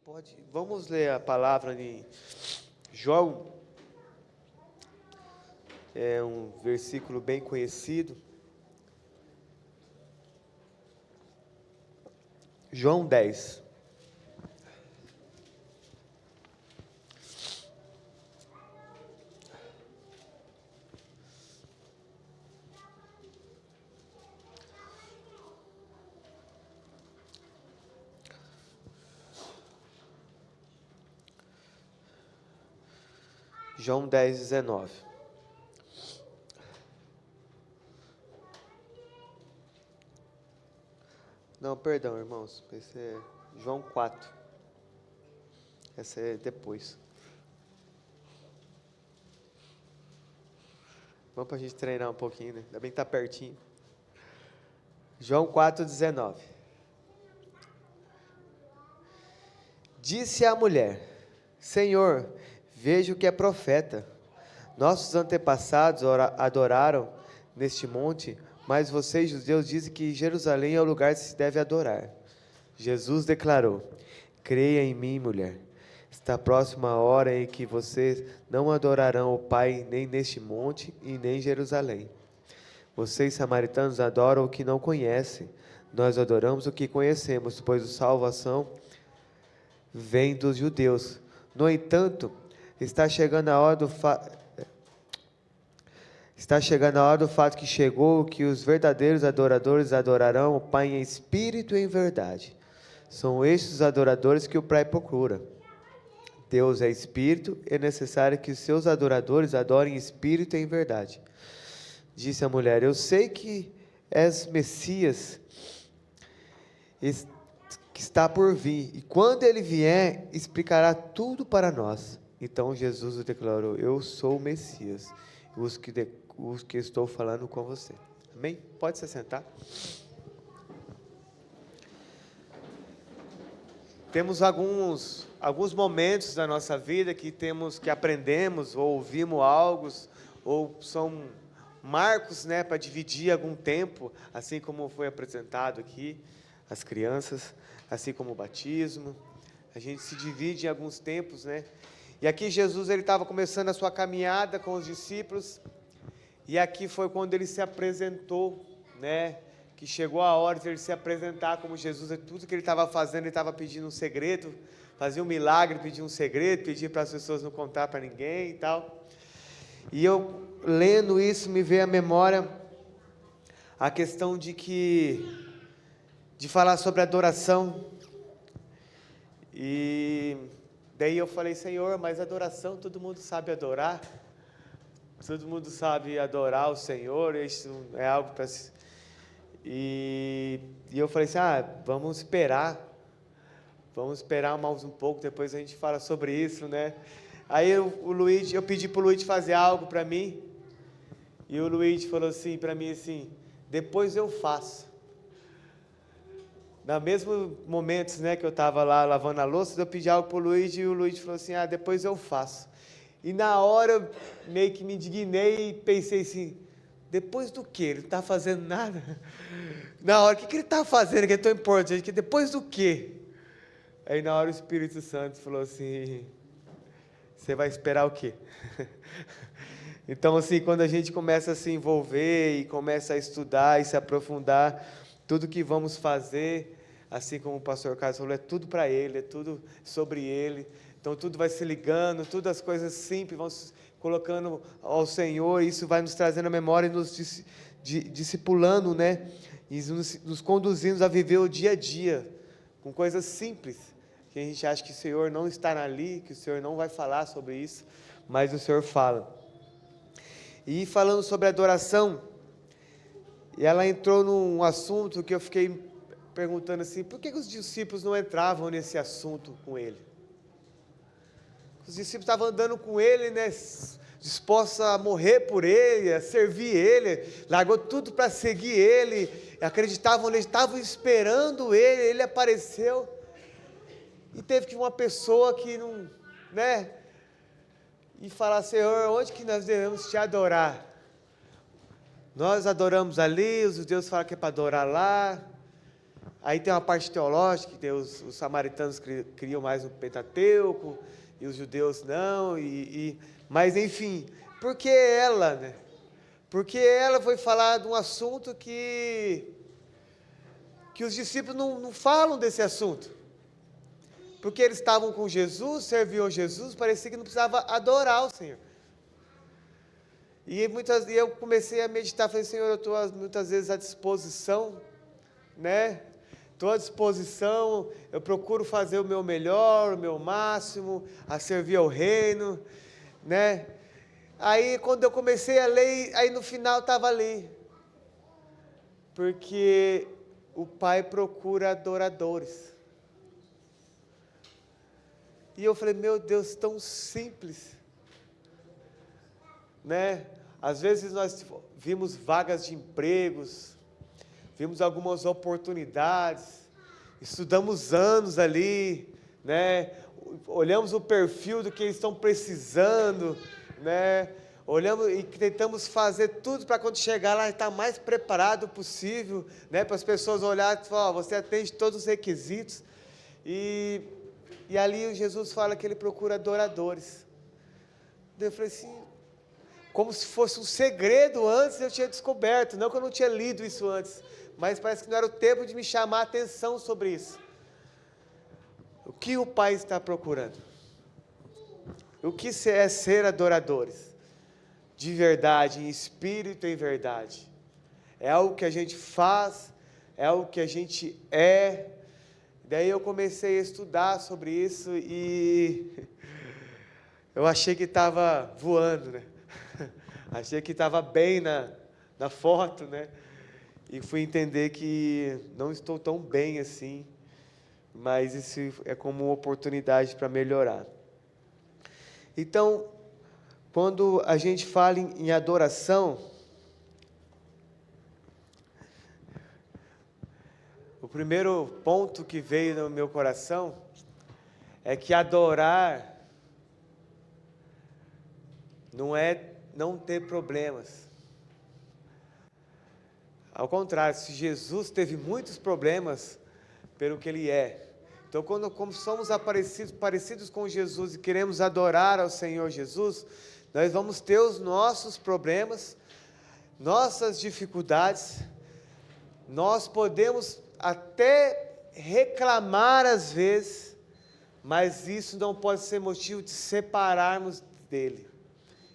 Pode. Vamos ler a palavra em João. É um versículo bem conhecido. João 10. João 10, 19. Não, perdão, irmãos. Esse é João 4. Essa é depois. Vamos para a gente treinar um pouquinho, né? Ainda bem que está pertinho. João 4, 19. Disse a mulher: Senhor, vejo que é profeta. Nossos antepassados adoraram neste monte, mas vocês, judeus, dizem que Jerusalém é o lugar que se deve adorar. Jesus declarou: Creia em mim, mulher. Está próxima a hora em que vocês não adorarão o Pai nem neste monte e nem em Jerusalém. Vocês, samaritanos, adoram o que não conhecem. Nós adoramos o que conhecemos, pois a salvação vem dos judeus. No entanto, está chegando a hora do fato que chegou, que os verdadeiros adoradores adorarão o Pai em espírito e em verdade. São estes os adoradores que o Pai procura. Deus é espírito, é necessário que os seus adoradores adorem em espírito e em verdade. Disse a mulher: Eu sei que és Messias, que está por vir, e quando ele vier, explicará tudo para nós. Então Jesus declarou: Eu sou o Messias, os que estou falando com você. Amém? Pode se sentar. Temos alguns momentos da nossa vida que aprendemos ou ouvimos algo, ou são marcos, né, para dividir algum tempo, assim como foi apresentado aqui, as crianças, assim como o batismo. A gente se divide em alguns tempos, né? E aqui Jesus ele estava começando a sua caminhada com os discípulos, e aqui foi quando ele se apresentou, né? Que chegou a hora de ele se apresentar como Jesus. Tudo que ele estava fazendo, ele estava pedindo um segredo, fazia um milagre, pedia um segredo, pedia para as pessoas não contar para ninguém e tal. E eu, lendo isso, me veio à memória a questão de falar sobre adoração. E daí eu falei: Senhor, mas adoração, todo mundo sabe adorar. Todo mundo sabe adorar o Senhor, isso é algo para... E eu falei assim: vamos esperar mais um pouco, depois a gente fala sobre isso, né? Aí eu pedi para o Luiz fazer algo para mim, e o Luiz falou assim para mim assim: depois eu faço. No mesmo momento, né, que eu estava lá lavando a louça, eu pedi algo para o Luiz, e o Luiz falou assim: depois eu faço. E na hora eu meio que me indignei e pensei assim: depois do quê? Ele não está fazendo nada? Na hora, o que ele está fazendo que é tão importante? Que depois do quê? Aí na hora o Espírito Santo falou assim: você vai esperar o quê? Então, assim, quando a gente começa a se envolver e começa a estudar e se aprofundar, tudo que vamos fazer, assim como o pastor Carlos falou, é tudo para Ele, é tudo sobre Ele. Então tudo vai se ligando, todas as coisas simples vão se colocando ao Senhor, e isso vai nos trazendo a memória e nos discipulando, né? E nos conduzindo a viver o dia a dia, com coisas simples, que a gente acha que o Senhor não está ali, que o Senhor não vai falar sobre isso, mas o Senhor fala. E falando sobre adoração, e ela entrou num assunto que eu fiquei perguntando assim: por que os discípulos não entravam nesse assunto com ele? Os discípulos estavam andando com ele, né, dispostos a morrer por ele, a servir ele, largou tudo para seguir ele, acreditavam nele, estavam esperando ele apareceu, e teve que uma pessoa que não, né, e falar: Senhor, onde que nós devemos te adorar? Nós adoramos ali, os judeus falam que é para adorar lá. Aí tem uma parte teológica, que os samaritanos criam mais o Pentateuco, e os judeus não, mas enfim, porque ela, né? Porque ela foi falar de um assunto que os discípulos não falam desse assunto. Porque eles estavam com Jesus, serviam Jesus, parecia que não precisava adorar o Senhor. E eu comecei a meditar, falei, Senhor, eu estou muitas vezes à disposição, né? Estou à disposição, eu procuro fazer o meu melhor, o meu máximo, a servir ao reino, né? Aí quando eu comecei a ler, aí no final estava ali. Porque o Pai procura adoradores. E eu falei, meu Deus, tão simples, né? Às vezes nós vimos vagas de empregos, vimos algumas oportunidades, estudamos anos ali, né? Olhamos o perfil do que eles estão precisando, né? Olhamos e tentamos fazer tudo para quando chegar lá estar mais preparado possível, né? Para as pessoas olharem e falar, você atende todos os requisitos. E ali Jesus fala que ele procura adoradores. Eu falei assim, como se fosse um segredo antes eu tinha descoberto, não que eu não tinha lido isso antes, mas parece que não era o tempo de me chamar a atenção sobre isso. O que o Pai está procurando? O que é ser adoradores? De verdade, em espírito e em verdade. É algo que a gente faz, é algo que a gente é. Daí eu comecei a estudar sobre isso e eu achei que estava voando, né? Achei que estava bem na foto, né? E fui entender que não estou tão bem assim, mas isso é como uma oportunidade para melhorar. Então, quando a gente fala em adoração, o primeiro ponto que veio no meu coração é que adorar não é não ter problemas. Ao contrário, se Jesus teve muitos problemas pelo que Ele é. Então, como somos parecidos com Jesus e queremos adorar ao Senhor Jesus, nós vamos ter os nossos problemas, nossas dificuldades, nós podemos até reclamar às vezes, mas isso não pode ser motivo de separarmos dEle.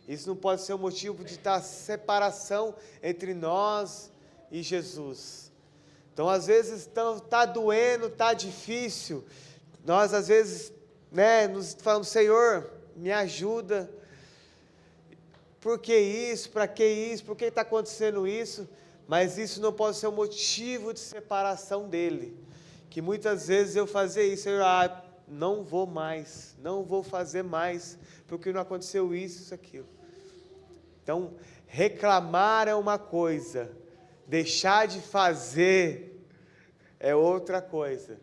Isso não pode ser o motivo de estar separação entre nós e Jesus. Então, às vezes, está doendo, está difícil. Nós, às vezes, né, nos falamos, Senhor, me ajuda. Por que isso? Para que isso? Por que está acontecendo isso? Mas isso não pode ser um motivo de separação dEle. Que muitas vezes eu fazia isso, Senhor, não vou mais, não vou fazer mais, porque não aconteceu isso, aquilo. Então, reclamar é uma coisa, deixar de fazer é outra coisa.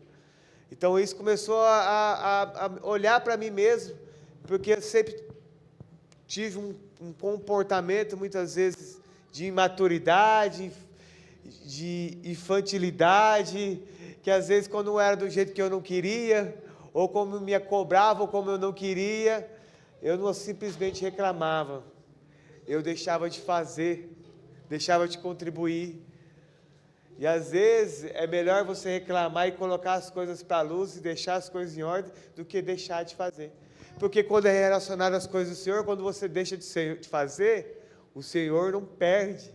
Então, isso começou a olhar para mim mesmo, porque eu sempre tive um comportamento, muitas vezes, de imaturidade, de infantilidade, que às vezes quando não era do jeito que eu não queria, ou como me cobrava, ou como eu não queria, eu não simplesmente reclamava. Eu deixava de fazer, deixava de contribuir. E às vezes é melhor você reclamar e colocar as coisas para a luz e deixar as coisas em ordem do que deixar de fazer. Porque quando é relacionado às coisas do Senhor, quando você deixa de fazer, o Senhor não perde.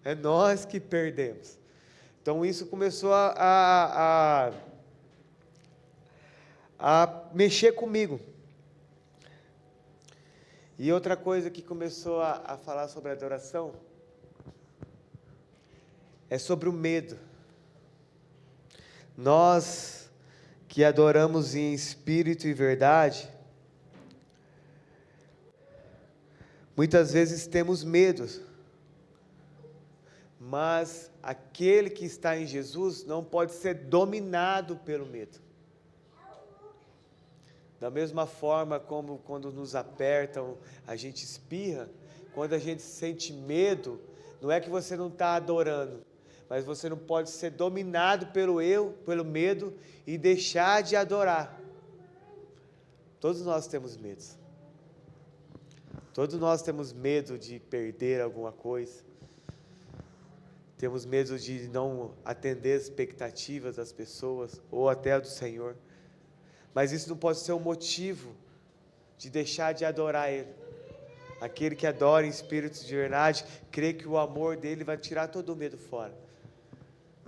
É nós que perdemos. Então isso começou a mexer comigo. E outra coisa que começou a falar sobre adoração é sobre o medo. Nós que adoramos em espírito e verdade, muitas vezes temos medos, mas aquele que está em Jesus não pode ser dominado pelo medo. Da mesma forma como quando nos apertam, a gente espirra, quando a gente sente medo, não é que você não está adorando, mas você não pode ser dominado pelo eu, pelo medo e deixar de adorar. Todos nós temos medos. Todos nós temos medo de perder alguma coisa. Temos medo de não atender as expectativas das pessoas ou até a do Senhor. Mas isso não pode ser um motivo de deixar de adorar Ele. Aquele que adora em espírito de verdade, crê que o amor dele vai tirar todo o medo fora.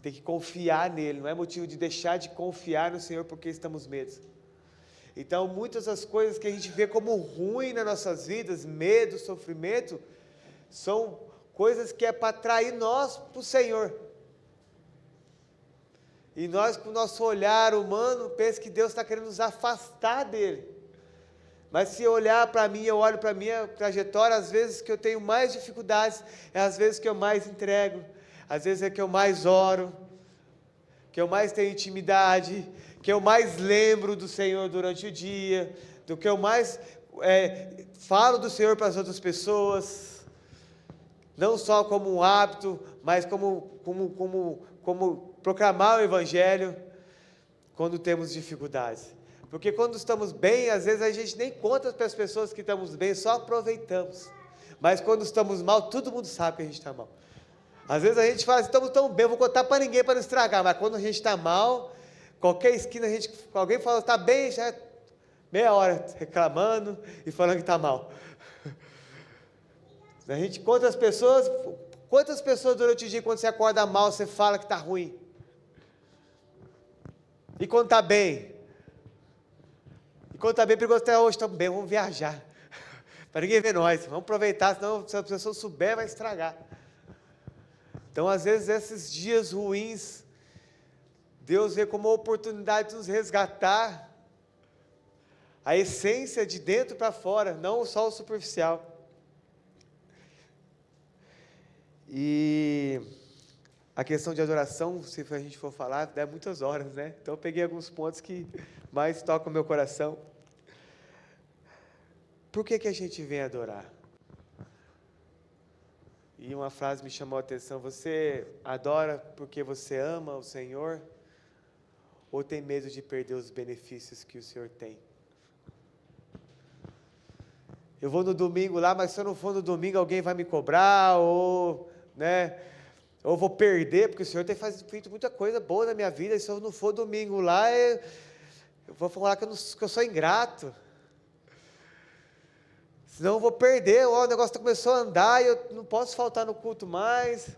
Tem que confiar nele, não é motivo de deixar de confiar no Senhor porque estamos medos. Então, muitas das coisas que a gente vê como ruim nas nossas vidas, medo, sofrimento, são coisas que é para atrair nós para o Senhor. E nós, com o nosso olhar humano, pensa que Deus está querendo nos afastar dele. Mas se eu olhar para mim, eu olho para a minha trajetória, às vezes que eu tenho mais dificuldades, é às vezes que eu mais entrego, às vezes é que eu mais oro, que eu mais tenho intimidade, que eu mais lembro do Senhor durante o dia, do que eu mais falo do Senhor para as outras pessoas, não só como um hábito, mas como proclamar o Evangelho quando temos dificuldades. Porque quando estamos bem, às vezes a gente nem conta para as pessoas que estamos bem, só aproveitamos. Mas quando estamos mal, todo mundo sabe que a gente está mal. Às vezes a gente fala assim, estamos tão bem, eu vou contar para ninguém para não estragar. Mas quando a gente está mal, qualquer esquina, alguém fala, está bem, já é meia hora reclamando e falando que está mal. A gente conta as pessoas, quantas pessoas durante o dia, quando você acorda mal, você fala que está ruim? E quando está bem? E quando está bem, perigoso até hoje, estamos bem, vamos viajar. Para ninguém ver nós, vamos aproveitar, senão se a pessoa souber, vai estragar. Então, às vezes, esses dias ruins, Deus vê como uma oportunidade de nos resgatar a essência de dentro para fora, não só o superficial. E a questão de adoração, se a gente for falar, dá muitas horas, né? Então eu peguei alguns pontos que mais tocam o meu coração. Por que a gente vem adorar? E uma frase me chamou a atenção, você adora porque você ama o Senhor? Ou tem medo de perder os benefícios que o Senhor tem? Eu vou no domingo lá, mas se eu não for no domingo, alguém vai me cobrar, ou vou perder, porque o Senhor tem feito muita coisa boa na minha vida, e se eu não for domingo lá, eu vou falar que eu sou ingrato. Senão eu vou perder, o negócio começou a andar, e eu não posso faltar no culto mais,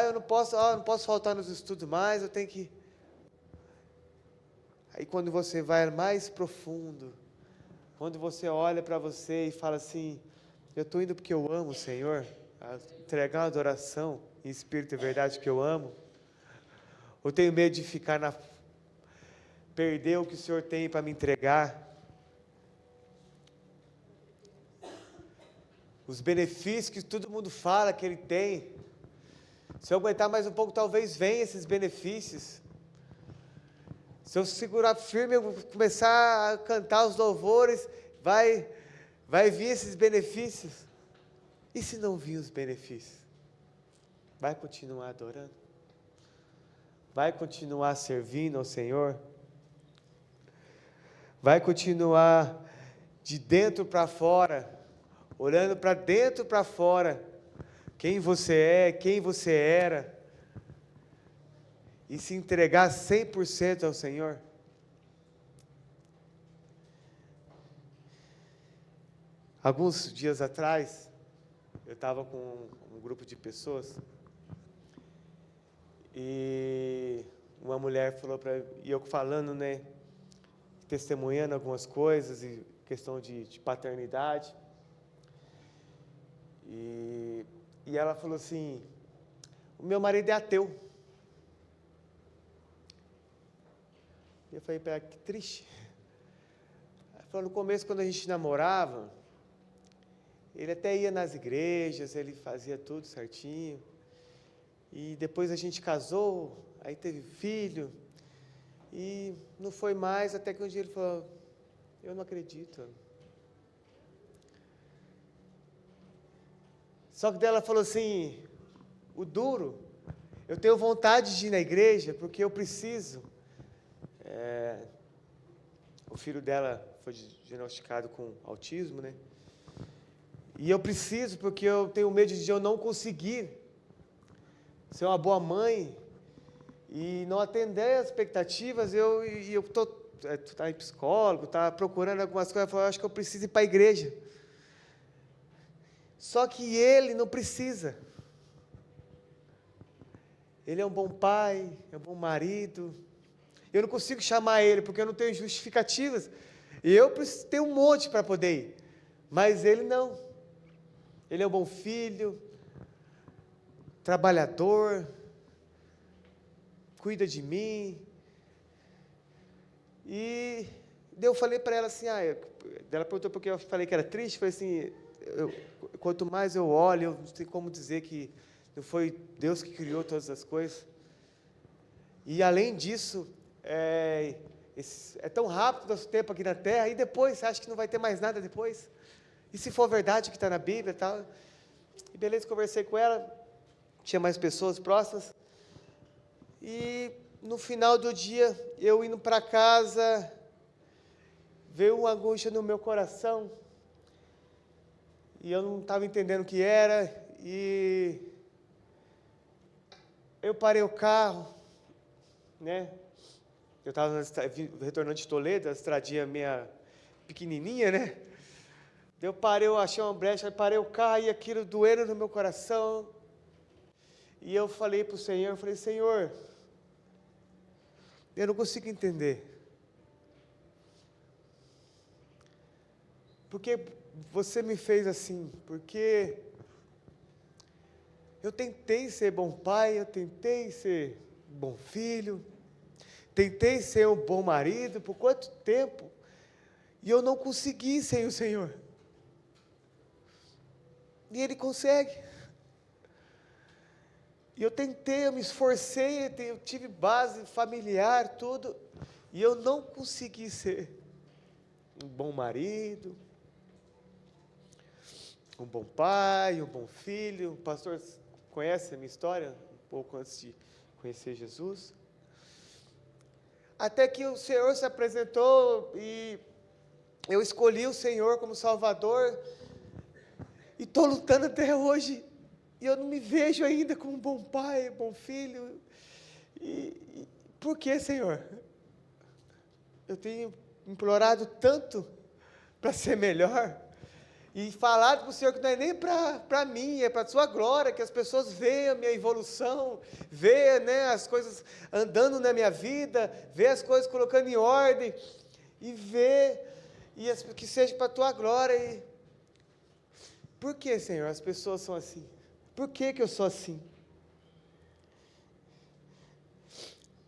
eu não posso faltar nos estudos mais, eu tenho que... Aí quando você vai mais profundo, quando você olha para você e fala assim, eu estou indo porque eu amo o Senhor, entregar uma adoração em espírito e verdade que eu amo, ou tenho medo de ficar perder o que o Senhor tem para me entregar, os benefícios que todo mundo fala que Ele tem, se eu aguentar mais um pouco, talvez venham esses benefícios. Se eu segurar firme, eu começar a cantar os louvores, vai vir esses benefícios. E se não vir os benefícios? Vai continuar adorando? Vai continuar servindo ao Senhor? Vai continuar de dentro para fora, olhando para dentro para fora, quem você é, quem você era, e se entregar 100% ao Senhor? Alguns dias atrás, eu estava com um grupo de pessoas, e uma mulher falou para mim, e eu falando, testemunhando algumas coisas, e questão de paternidade, e ela falou assim, o meu marido é ateu. E eu falei para ela, que triste. Ela falou, no começo, quando a gente namorava, ele até ia nas igrejas, ele fazia tudo certinho, e depois a gente casou, aí teve filho, e não foi mais, até que um dia ele falou, eu não acredito. Só que daí ela falou assim, o duro eu tenho vontade de ir na igreja porque eu preciso. O filho dela foi diagnosticado com autismo, né? E eu preciso porque eu tenho medo de eu não conseguir ser uma boa mãe e não atender as expectativas. Eu estou em psicólogo, procurando algumas coisas, eu acho que eu preciso ir para a igreja. Só que ele não precisa. Ele é um bom pai, é um bom marido. Eu não consigo chamar ele, porque eu não tenho justificativas. E eu preciso ter um monte para poder ir. Mas ele não. Ele é um bom filho, trabalhador, cuida de mim. E eu falei para ela assim, ela perguntou porque eu falei que era triste, falei assim, quanto mais eu olho, eu não sei como dizer que não foi Deus que criou todas as coisas. E além disso, é tão rápido o nosso tempo aqui na Terra, e depois, você acha que não vai ter mais nada depois? E se for verdade o que está na Bíblia e tal? E beleza, conversei com ela, tinha mais pessoas próximas, e no final do dia, eu indo para casa, veio uma angústia no meu coração, e eu não estava entendendo o que era, e eu parei o carro, né? Eu estava retornando de Toledo, a estradinha minha pequenininha, né? Eu parei, eu achei uma brecha, parei o carro e aquilo doendo no meu coração. E eu falei para o Senhor, Senhor, eu não consigo entender. Porque você me fez assim? Porque eu tentei ser bom pai, eu tentei ser bom filho, tentei ser um bom marido, por quanto tempo? E eu não consegui sem o Senhor. E Ele consegue. E eu tentei, eu me esforcei, eu tive base familiar, tudo, e eu não consegui ser um bom marido, um bom pai, um bom filho. O pastor conhece a minha história, um pouco antes de conhecer Jesus. Até que o Senhor se apresentou e eu escolhi o Senhor como Salvador, e estou lutando até hoje, e eu não me vejo ainda como um bom pai, bom filho. Por que, Senhor? Eu tenho implorado tanto para ser melhor, e falado para o Senhor que não é nem para mim, é para a sua glória, que as pessoas vejam a minha evolução, vejam, né, as coisas andando na minha vida, vejam as coisas colocando em ordem, e que seja para a tua glória. Por que, Senhor, as pessoas são assim? Por que eu sou assim?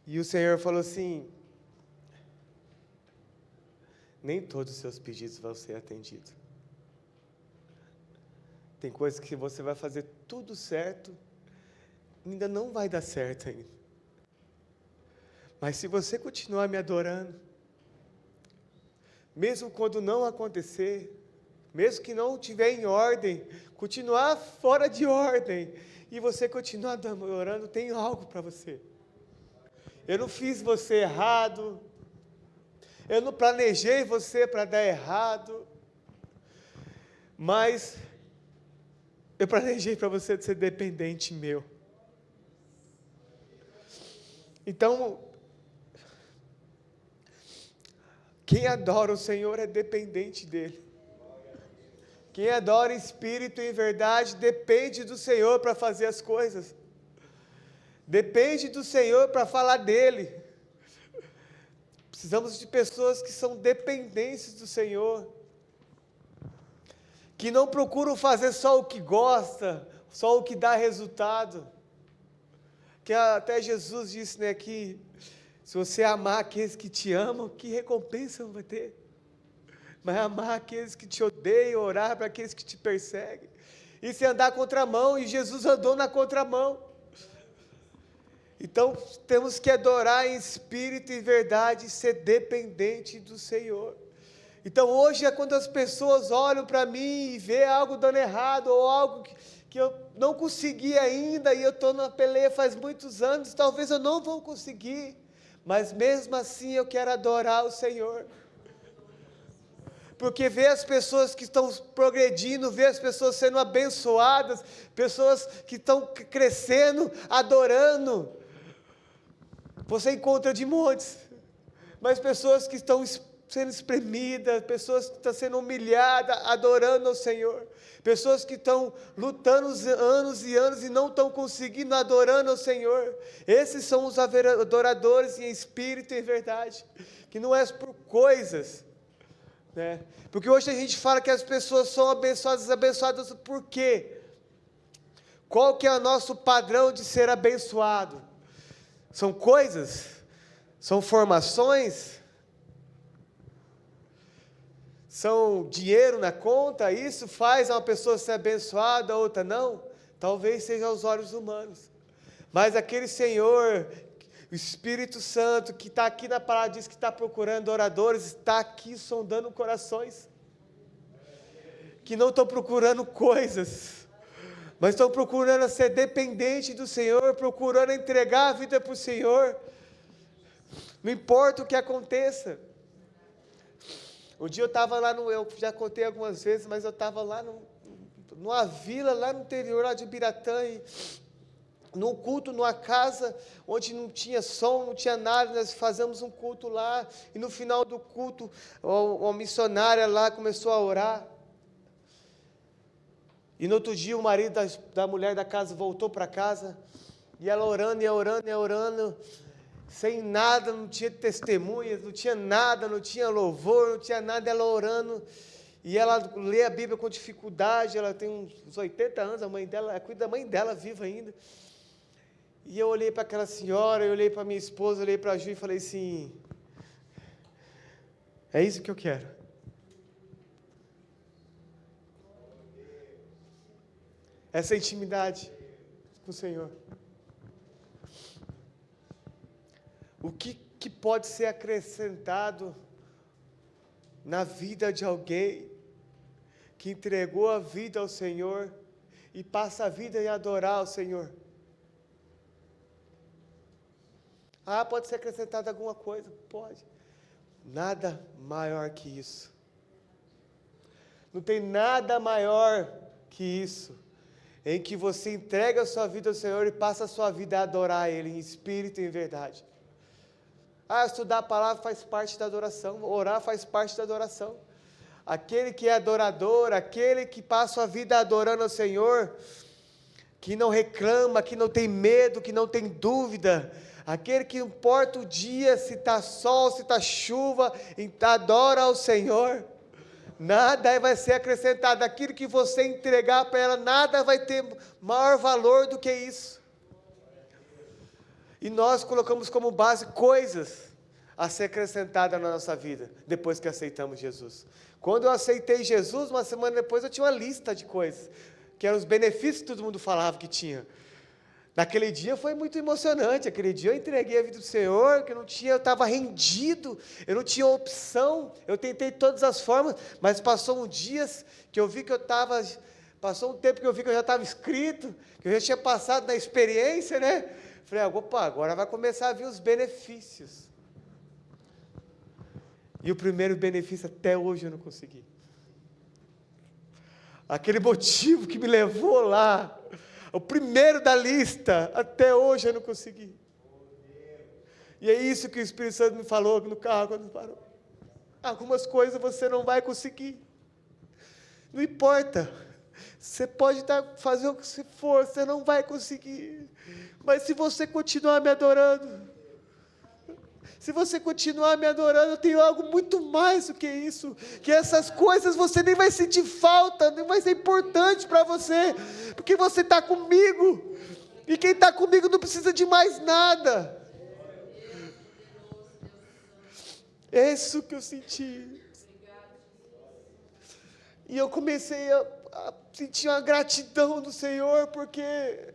E o Senhor falou assim, nem todos os seus pedidos vão ser atendidos. Tem coisas que você vai fazer tudo certo, ainda não vai dar certo ainda. Mas se você continuar me adorando, mesmo quando não acontecer, mesmo que não estiver em ordem, continuar fora de ordem, e você continuar adorando, tem algo para você. Eu não fiz você errado, eu não planejei você para dar errado, mas eu planejei para você ser dependente meu. Então, quem adora o Senhor é dependente dEle. Quem adora em espírito e em verdade depende do Senhor para fazer as coisas. Depende do Senhor para falar dEle. Precisamos de pessoas que são dependentes do Senhor, que não procuram fazer só o que gosta, só o que dá resultado. Que até Jesus disse, né, que se você amar aqueles que te amam, que recompensa vai ter? Mas amar aqueles que te odeiam, orar para aqueles que te perseguem. Isso é andar contramão, e Jesus andou na contramão. Então, temos que adorar em espírito e verdade, e ser dependente do Senhor. Então, hoje é quando as pessoas olham para mim e vê algo dando errado, ou algo que eu não consegui ainda, e eu estou na peleia faz muitos anos, talvez eu não vou conseguir, mas mesmo assim eu quero adorar o Senhor. Porque ver as pessoas que estão progredindo, ver as pessoas sendo abençoadas, pessoas que estão crescendo, adorando, você encontra de montes, mas pessoas que estão sendo espremidas, pessoas que estão sendo humilhadas, adorando ao Senhor, pessoas que estão lutando anos e anos e não estão conseguindo, adorando ao Senhor. Esses são os adoradores em espírito e em verdade, que não é por coisas, né? Porque hoje a gente fala que as pessoas são abençoadas por quê? Qual que é o nosso padrão de ser abençoado? São coisas? São formações? São dinheiro na conta? Isso faz uma pessoa ser abençoada, a outra não? Talvez seja aos olhos humanos, mas aquele Senhor, o Espírito Santo, que está aqui na palavra, diz que está procurando oradores, está aqui sondando corações, que não estão procurando coisas, mas estão procurando ser dependente do Senhor, procurando entregar a vida para o Senhor, não importa o que aconteça. Um dia eu estava lá, eu já contei algumas vezes, mas eu estava lá numa vila, lá no interior, lá de Ibiratã, num culto, numa casa, onde não tinha som, não tinha nada, nós fazemos um culto lá, e no final do culto, uma missionária lá começou a orar, e no outro dia o marido da mulher da casa voltou para casa, e ela orando, e orando, e orando, sem nada, não tinha testemunhas, não tinha nada, não tinha louvor, não tinha nada, ela orando, e ela lê a Bíblia com dificuldade, ela tem uns 80 anos, a mãe dela, cuida da mãe dela viva ainda, e eu olhei para aquela senhora, eu olhei para minha esposa, eu olhei para a Ju e falei assim, é isso que eu quero. Essa intimidade com o Senhor. O que pode ser acrescentado na vida de alguém que entregou a vida ao Senhor e passa a vida em adorar ao Senhor? Pode ser acrescentado alguma coisa? Pode. Nada maior que isso. Não tem nada maior que isso, em que você entrega a sua vida ao Senhor e passa a sua vida a adorar Ele em espírito e em verdade. Estudar a palavra faz parte da adoração, orar faz parte da adoração. Aquele que é adorador, aquele que passa a vida adorando ao Senhor, que não reclama, que não tem medo, que não tem dúvida, aquele que não importa o dia, se está sol, se está chuva, adora ao Senhor, nada vai ser acrescentado, aquilo que você entregar para ela, nada vai ter maior valor do que isso. E nós colocamos como base coisas a ser acrescentadas na nossa vida, depois que aceitamos Jesus. Quando eu aceitei Jesus, uma semana depois eu tinha uma lista de coisas, que eram os benefícios que todo mundo falava que tinha. Naquele dia foi muito emocionante, aquele dia eu entreguei a vida do Senhor, que eu estava rendido, eu não tinha opção, eu tentei de todas as formas, mas passou um dia que eu vi que passou um tempo que eu vi que eu já estava inscrito, que eu já tinha passado na experiência, né? Falei, opa, agora vai começar a vir os benefícios. E o primeiro benefício até hoje eu não consegui. Aquele motivo que me levou lá, o primeiro da lista, até hoje eu não consegui. E é isso que o Espírito Santo me falou no carro quando parou. Algumas coisas você não vai conseguir. Não importa. Você pode fazer o que você for, você não vai conseguir. Mas se você continuar me adorando, eu tenho algo muito mais do que isso, que essas coisas você nem vai sentir falta, nem vai ser importante para você, porque você está comigo, e quem está comigo não precisa de mais nada. É isso que eu senti. E eu comecei a sentir uma gratidão do Senhor, porque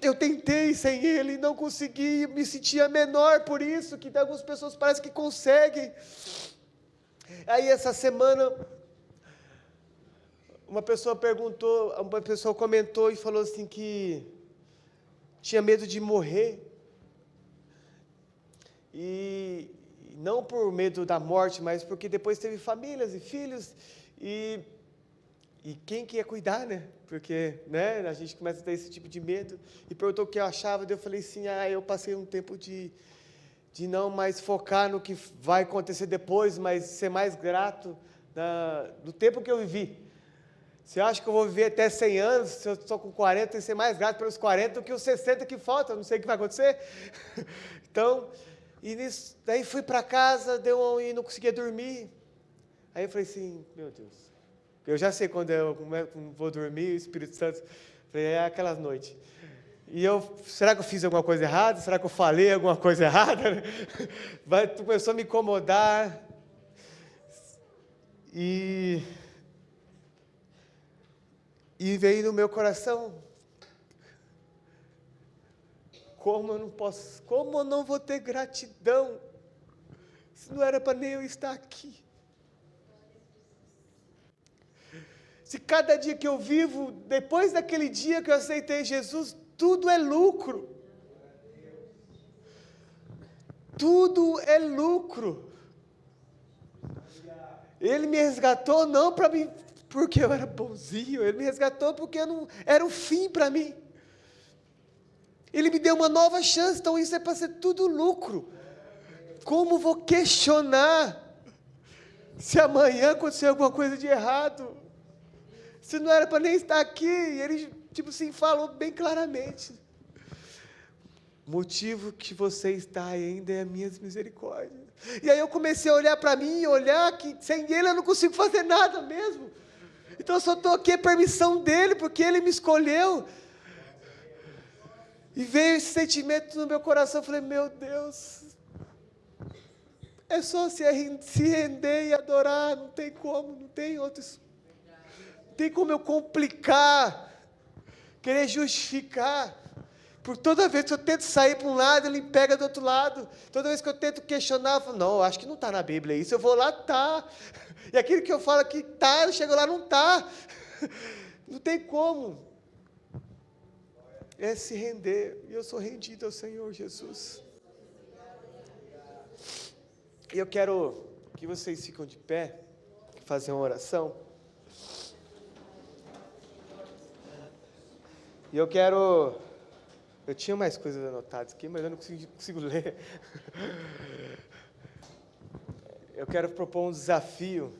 eu tentei sem Ele, não consegui, me sentia menor por isso, que algumas pessoas parecem que conseguem. Aí essa semana, uma pessoa comentou e falou assim que tinha medo de morrer. E não por medo da morte, mas porque depois teve famílias e filhos, e quem que ia cuidar, né? Porque, né, a gente começa a ter esse tipo de medo. E perguntou o que eu achava, daí eu falei assim, eu passei um tempo de não mais focar no que vai acontecer depois, mas ser mais grato do tempo que eu vivi. Se eu acho que eu vou viver até 100 anos, se eu estou com 40, eu ser mais grato pelos 40 do que os 60 que faltam, não sei o que vai acontecer. Então, daí fui para casa, e não conseguia dormir. Aí eu falei assim, meu Deus, eu já sei quando eu vou dormir, o Espírito Santo, falei, é aquelas noites. E será que eu fiz alguma coisa errada? Será que eu falei alguma coisa errada? Começou a me incomodar. E veio no meu coração, como eu não vou ter gratidão, se não era para nem eu estar aqui. Se cada dia que eu vivo, depois daquele dia que eu aceitei Jesus, tudo é lucro. Tudo é lucro. Ele me resgatou não para mim, porque eu era bonzinho, ele me resgatou porque eu não era o fim para mim. Ele me deu uma nova chance, então isso é para ser tudo lucro. Como vou questionar se amanhã acontecer alguma coisa de errado? Se não era para nem estar aqui, ele falou bem claramente. O motivo que você está ainda é as minhas misericórdias. E aí eu comecei a olhar para mim, olhar que sem ele eu não consigo fazer nada mesmo. Então eu só estou aqui a permissão dele, porque ele me escolheu. E veio esse sentimento no meu coração, eu falei, meu Deus, é só se render e adorar, não tem como, não tem outros. Não tem como eu complicar, querer justificar. Por toda vez que eu tento sair para um lado, ele me pega do outro lado. Toda vez que eu tento questionar, eu falo, não, acho que não está na Bíblia isso, eu vou lá, tá. E aquilo que eu falo que tá, eu chego lá, não está. Não tem como. É se render, e eu sou rendido ao Senhor Jesus. E eu quero que vocês fiquem de pé, fazer uma oração. E eu tinha mais coisas anotadas aqui, mas eu não consigo ler. Eu quero propor um desafio.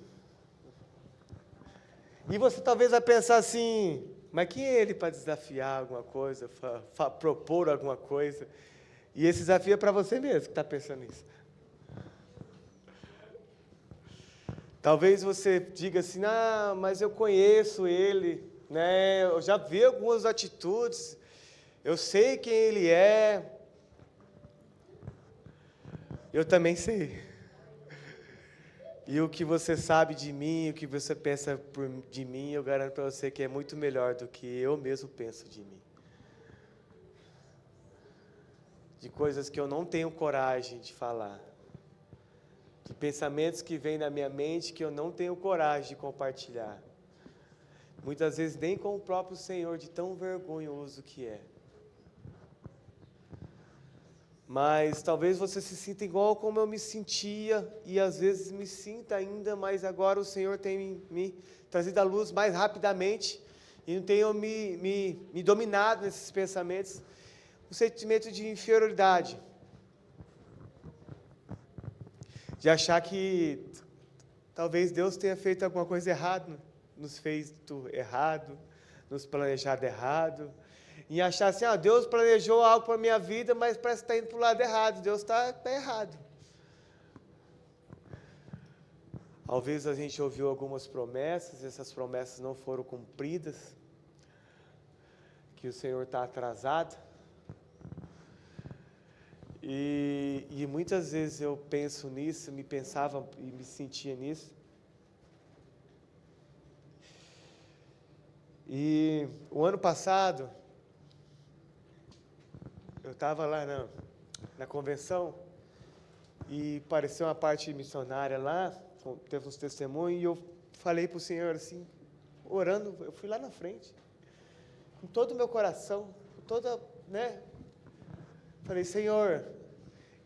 E você talvez vai pensar assim, mas quem é ele para desafiar alguma coisa, propor alguma coisa? E esse desafio é para você mesmo que está pensando nisso. Talvez você diga assim, mas eu conheço ele, né? Eu já vi algumas atitudes, eu sei quem ele é. Eu também sei. E o que você sabe de mim, o que você pensa de mim, eu garanto para você que é muito melhor do que eu mesmo penso de mim. De coisas que eu não tenho coragem de falar. De pensamentos que vêm na minha mente que eu não tenho coragem de compartilhar. Muitas vezes nem com o próprio Senhor, de tão vergonhoso que é. Mas talvez você se sinta igual como eu me sentia, e às vezes me sinta ainda, mas agora o Senhor tem me trazido à luz mais rapidamente, e não tenho me dominado nesses pensamentos, um sentimento de inferioridade, de achar que talvez Deus tenha feito alguma coisa errada, nos feito errado, nos planejado errado, e achar assim, Deus planejou algo para a minha vida, mas parece que está indo para o lado errado, Deus está errado. Talvez a gente ouviu algumas promessas, essas promessas não foram cumpridas, que o Senhor está atrasado. E muitas vezes eu penso nisso, me pensava e me sentia nisso. E o ano passado, eu estava lá na convenção e apareceu uma parte missionária lá, teve uns testemunhos, e eu falei para o Senhor assim, orando, eu fui lá na frente, com todo o meu coração, com toda, falei, Senhor,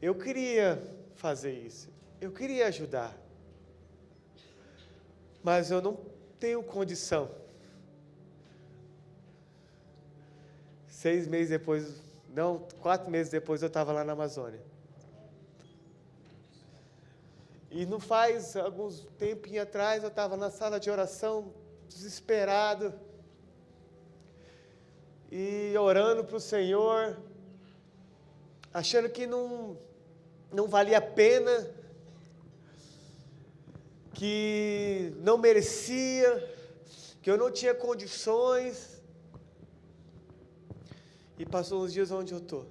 eu queria fazer isso, eu queria ajudar, mas eu não tenho condição. 4 meses depois eu estava lá na Amazônia. E não faz alguns tempinhos atrás, eu estava na sala de oração, desesperado, e orando para o Senhor, achando que não valia a pena, que não merecia, que eu não tinha condições. E passou uns dias onde eu estou,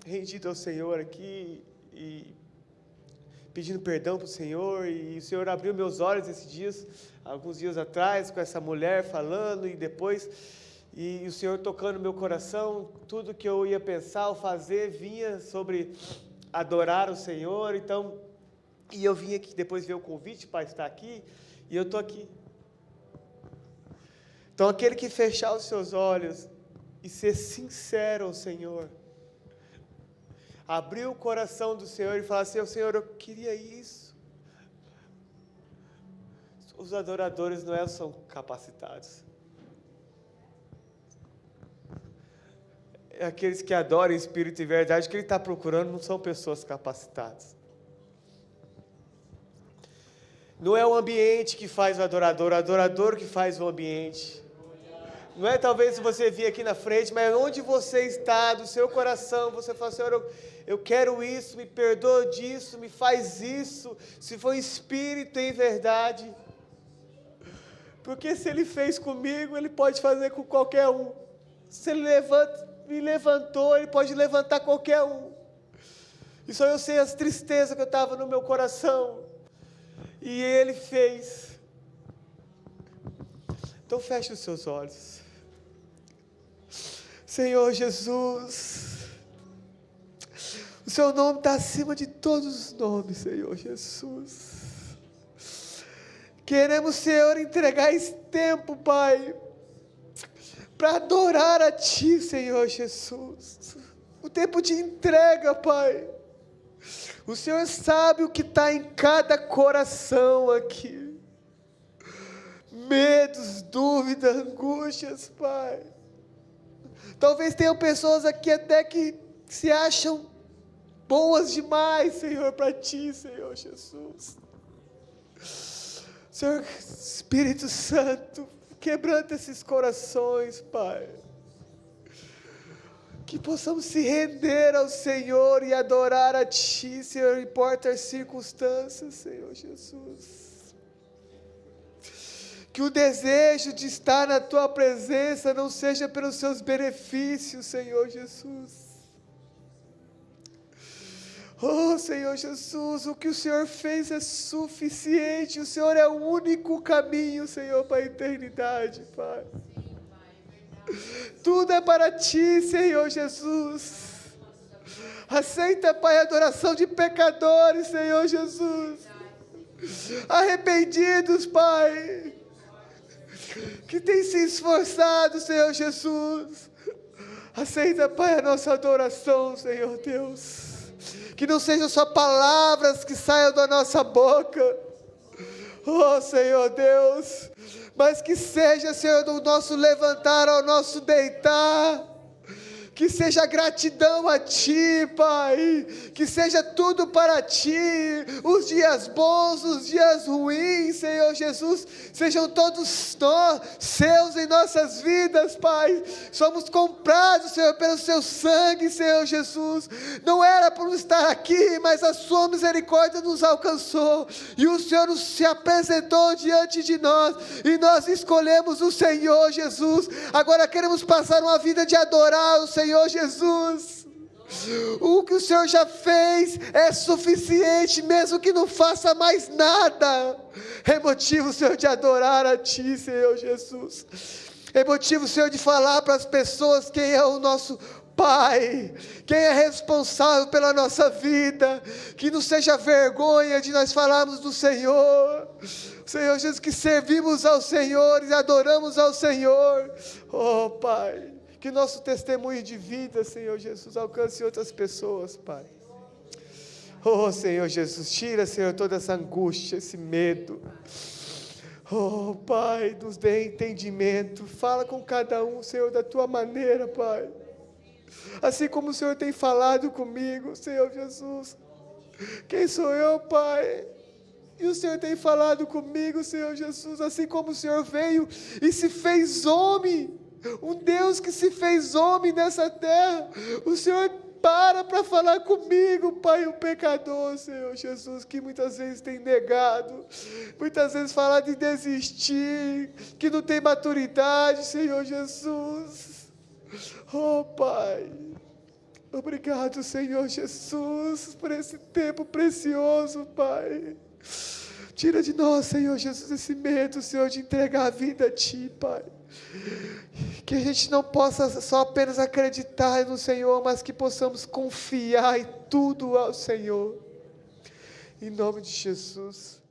rendido ao Senhor aqui, e pedindo perdão para o Senhor, e o Senhor abriu meus olhos esses dias, alguns dias atrás, com essa mulher falando, e depois, e o Senhor tocando meu coração, tudo que eu ia pensar ou fazer, vinha sobre adorar o Senhor, então, e eu vim aqui, depois veio o convite para estar aqui, e eu estou aqui. Então, aquele que fechar os seus olhos e ser sincero ao Senhor, abrir o coração do Senhor e falar assim, Senhor, eu queria isso. Os adoradores não são capacitados. Aqueles que adoram em espírito e verdade, o que ele está procurando não são pessoas capacitadas. Não é o ambiente que faz o adorador que faz o ambiente. Não é talvez se você vir aqui na frente, mas onde você está, do seu coração, você fala, Senhor, eu quero isso, me perdoa disso, me faz isso, se for em espírito e em verdade. Porque se Ele fez comigo, Ele pode fazer com qualquer um. Se Ele me levantou, Ele pode levantar qualquer um. E só eu sei as tristezas que eu estava no meu coração. E Ele fez. Então feche os seus olhos. Senhor Jesus, o Seu nome está acima de todos os nomes, Senhor Jesus. Queremos, Senhor, entregar esse tempo, Pai, para adorar a Ti, Senhor Jesus. O tempo de entrega, Pai. O Senhor sabe o que está em cada coração aqui. Medos, dúvidas, angústias, Pai. Talvez tenham pessoas aqui até que se acham boas demais, Senhor, para Ti, Senhor Jesus. Senhor, Espírito Santo, quebranta esses corações, Pai. Que possamos se render ao Senhor e adorar a Ti, Senhor, não importa as circunstâncias, Senhor Jesus. Que o desejo de estar na Tua presença não seja pelos Seus benefícios, Senhor Jesus. Oh, Senhor Jesus, o que o Senhor fez é suficiente. O Senhor é o único caminho, Senhor, para a eternidade, Pai. Tudo é para Ti, Senhor Jesus. Aceita, Pai, a adoração de pecadores, Senhor Jesus. Arrependidos, Pai, que tem se esforçado, Senhor Jesus. Aceita, Pai, a nossa adoração, Senhor Deus. Que não sejam só palavras que saiam da nossa boca, oh Senhor Deus, mas que seja, Senhor, do nosso levantar ao nosso deitar, que seja gratidão a Ti, Pai, que seja tudo para Ti, os dias bons, os dias ruins, Senhor Jesus, sejam todos nós, Seus em nossas vidas, Pai. Somos comprados, Senhor, pelo Seu sangue, Senhor Jesus. Não era por estar aqui, mas a Sua misericórdia nos alcançou, e o Senhor se apresentou diante de nós, e nós escolhemos o Senhor Jesus. Agora queremos passar uma vida de adorar o Senhor Jesus. O que o Senhor já fez é suficiente, mesmo que não faça mais nada. É motivo, Senhor, de adorar a Ti, Senhor Jesus. É motivo, Senhor, de falar para as pessoas quem é o nosso Pai, quem é responsável pela nossa vida, que não seja vergonha de nós falarmos do Senhor, Senhor Jesus, que servimos ao Senhor e adoramos ao Senhor. Oh Pai, que nosso testemunho de vida, Senhor Jesus, alcance outras pessoas, Pai. Oh Senhor Jesus, tira, Senhor, toda essa angústia, esse medo. Oh Pai, nos dê entendimento, fala com cada um, Senhor, da Tua maneira, Pai. Assim como o Senhor tem falado comigo, Senhor Jesus. Quem sou eu, Pai? E o Senhor tem falado comigo, Senhor Jesus, assim como o Senhor veio e se fez homem, um Deus que se fez homem nessa terra. O Senhor para falar comigo, Pai, um pecador, Senhor Jesus, que muitas vezes tem negado, muitas vezes fala de desistir, que não tem maturidade, Senhor Jesus. Oh Pai, obrigado, Senhor Jesus, por esse tempo precioso, Pai. Tira de nós, Senhor Jesus, esse medo, Senhor, de entregar a vida a Ti, Pai. Que a gente não possa só apenas acreditar no Senhor, mas que possamos confiar em tudo ao Senhor. Em nome de Jesus.